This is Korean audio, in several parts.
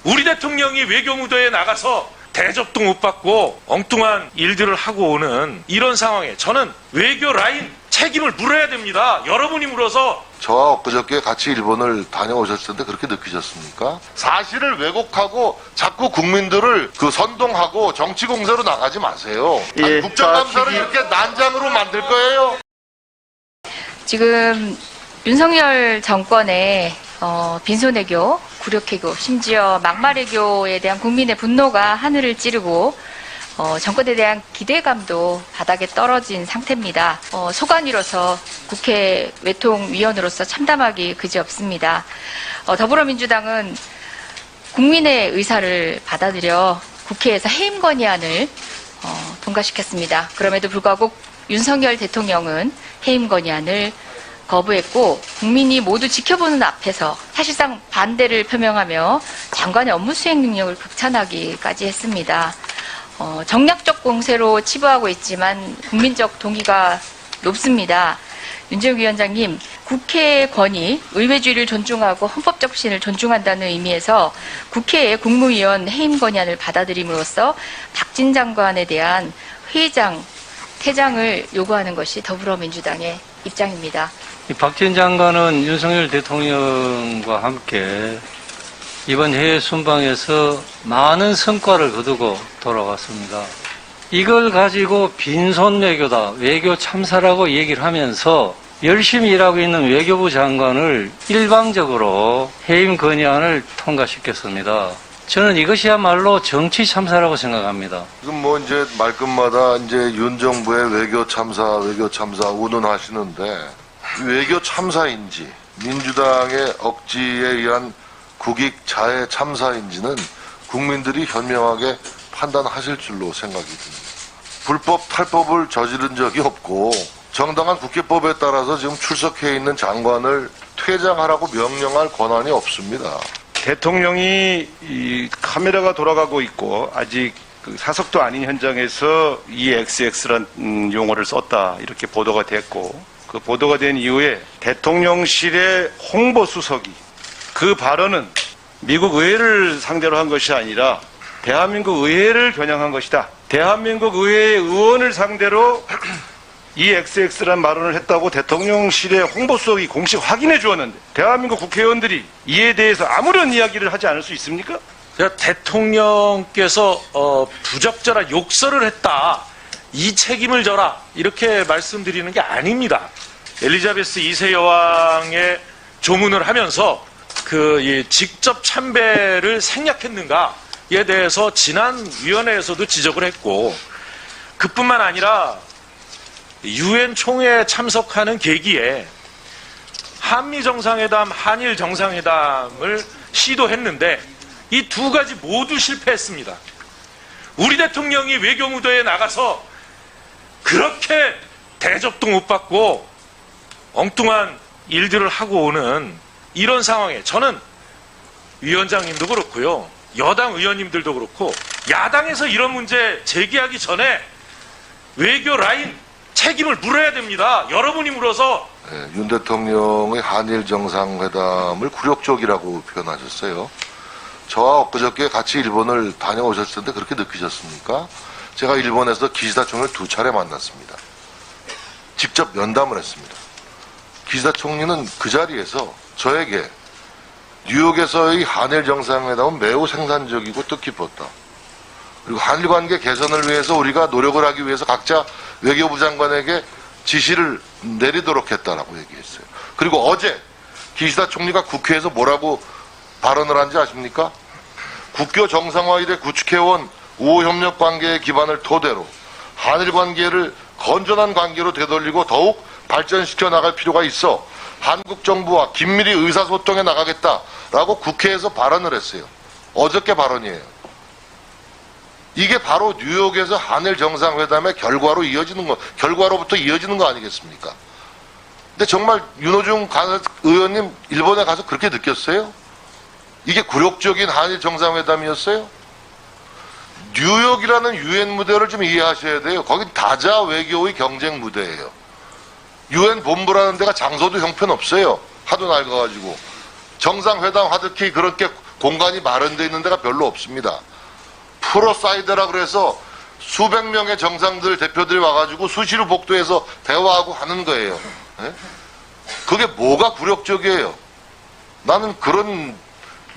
우리 대통령이 외교무대에 나가서 대접도 못 받고 엉뚱한 일들을 하고 오는 이런 상황에 저는 외교 라인 책임을 물어야 됩니다. 여러분이 물어서. 저와 엊그저께 같이 일본을 다녀오셨을 텐데 그렇게 느끼셨습니까? 사실을 왜곡하고 자꾸 국민들을 선동하고 정치 공세로 나가지 마세요. 예, 국정감사를 이렇게 난장으로 만들 거예요? 지금 윤석열 정권의 빈손외교, 굴욕외교, 심지어 막말외교에 대한 국민의 분노가 하늘을 찌르고 정권에 대한 기대감도 바닥에 떨어진 상태입니다. 소관위로서 국회 외통위원으로서 참담하기 그지없습니다. 더불어민주당은 국민의 의사를 받아들여 국회에서 해임 건의안을 통과시켰습니다. 그럼에도 불구하고 윤석열 대통령은 해임 건의안을 거부했고 국민이 모두 지켜보는 앞에서 사실상 반대를 표명하며 장관의 업무 수행 능력을 극찬하기까지 했습니다. 정략적 공세로 치부하고 있지만 국민적 동의가 높습니다. 윤재욱 위원장님, 국회의 권위, 의회주의를 존중하고 헌법적 신을 존중한다는 의미에서 국회의 국무위원 해임 건의안을 받아들임으로써 박진 장관에 대한 회의장, 퇴장을 요구하는 것이 더불어민주당의 입장입니다. 박진 장관은 윤석열 대통령과 함께 이번 해외 순방에서 많은 성과를 거두고 돌아왔습니다. 이걸 가지고 빈손 외교다, 외교 참사라고 얘기를 하면서 열심히 일하고 있는 외교부 장관을 일방적으로 해임 건의안을 통과시켰습니다. 저는 이것이야말로 정치 참사라고 생각합니다. 지금 이제 말끝마다 이제 윤 정부의 외교 참사 운운하시는데 외교 참사인지 민주당의 억지에 의한 국익 자해 참사인지는 국민들이 현명하게 판단하실 줄로 생각이 듭니다. 불법 탈법을 저지른 적이 없고 정당한 국회법에 따라서 지금 출석해 있는 장관을 퇴장하라고 명령할 권한이 없습니다. 대통령이 이 카메라가 돌아가고 있고 아직 사석도 아닌 현장에서 EXX란 용어를 썼다 이렇게 보도가 됐고 그 보도가 된 이후에 대통령실의 홍보수석이 그 발언은 미국 의회를 상대로 한 것이 아니라 대한민국 의회를 겨냥한 것이다. 대한민국 의회의 의원을 상대로 EXX란 발언을 했다고 대통령실의 홍보수석이 공식 확인해 주었는데 대한민국 국회의원들이 이에 대해서 아무런 이야기를 하지 않을 수 있습니까? 제가 대통령께서 부적절한 욕설을 했다. 이 책임을 져라. 이렇게 말씀드리는 게 아닙니다. 엘리자베스 2세 여왕의 조문을 하면서 직접 참배를 생략했는가에 대해서 지난 위원회에서도 지적을 했고 그뿐만 아니라 유엔 총회에 참석하는 계기에 한미 정상회담, 한일 정상회담을 시도했는데 이 두 가지 모두 실패했습니다. 우리 대통령이 외교무대에 나가서 그렇게 대접도 못 받고 엉뚱한 일들을 하고 오는 이런 상황에 저는 위원장님도 그렇고요. 여당 의원님들도 그렇고 야당에서 이런 문제 제기하기 전에 외교 라인 책임을 물어야 됩니다. 여러분이 물어서. 네, 윤 대통령의 한일 정상회담을 굴욕적이라고 표현하셨어요. 저와 엊그저께 같이 일본을 다녀오셨을 텐데 그렇게 느끼셨습니까? 제가 일본에서 기시다 총리를 2차례 만났습니다. 직접 면담을 했습니다. 기시다 총리는 그 자리에서 저에게 뉴욕에서의 한일 정상회담은 매우 생산적이고 뜻깊었다. 그리고 한일 관계 개선을 위해서 우리가 노력을 하기 위해서 각자 외교부 장관에게 지시를 내리도록 했다라고 얘기했어요. 그리고 어제 기시다 총리가 국회에서 뭐라고 발언을 한지 아십니까? 국교 정상화 이래 구축해온 우호협력 관계의 기반을 토대로 한일 관계를 건전한 관계로 되돌리고 더욱 발전시켜 나갈 필요가 있어 한국 정부와 긴밀히 의사소통해 나가겠다라고 국회에서 발언을 했어요. 어저께 발언이에요. 이게 바로 뉴욕에서 한일 정상회담의 결과로부터 이어지는 거 아니겠습니까? 근데 정말 윤호중 의원님 일본에 가서 그렇게 느꼈어요? 이게 굴욕적인 한일 정상회담이었어요? 뉴욕이라는 유엔 무대를 좀 이해하셔야 돼요. 거긴 다자 외교의 경쟁 무대예요. 유엔 본부라는 데가 장소도 형편없어요. 하도 낡아가지고. 정상회담 하듯이 그렇게 공간이 마련되어 있는 데가 별로 없습니다. 프로사이드라 그래서 수백 명의 정상들 대표들이 와가지고 수시로 복도에서 대화하고 하는 거예요. 예? 그게 뭐가 굴욕적이에요? 나는 그런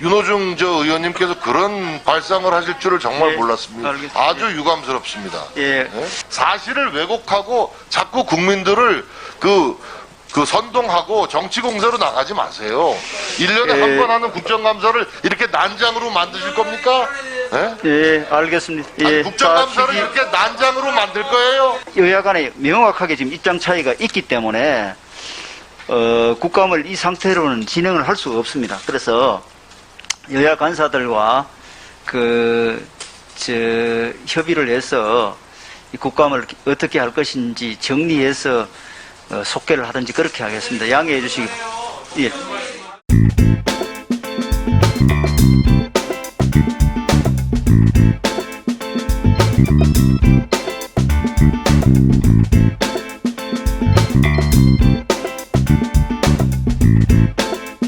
윤호중 의원님께서 그런 발상을 하실 줄을 정말 예, 몰랐습니다. 알겠습니다. 아주 유감스럽습니다. 예. 예? 사실을 왜곡하고 자꾸 국민들을 그 선동하고 정치 공세로 나가지 마세요. 1년에 예. 한 번 하는 국정감사를 이렇게 난장으로 만드실 겁니까? 예? 예, 알겠습니다. 아니, 예. 국정감사를 자, 이렇게 난장으로 만들 거예요? 여야 간에 명확하게 지금 입장 차이가 있기 때문에 국감을 이 상태로는 진행을 할 수가 없습니다. 그래서 여야 간사들과 협의를 해서 이 국감을 어떻게 할 것인지 정리해서 속개를 하든지 그렇게 하겠습니다. 양해해 주시기. 예.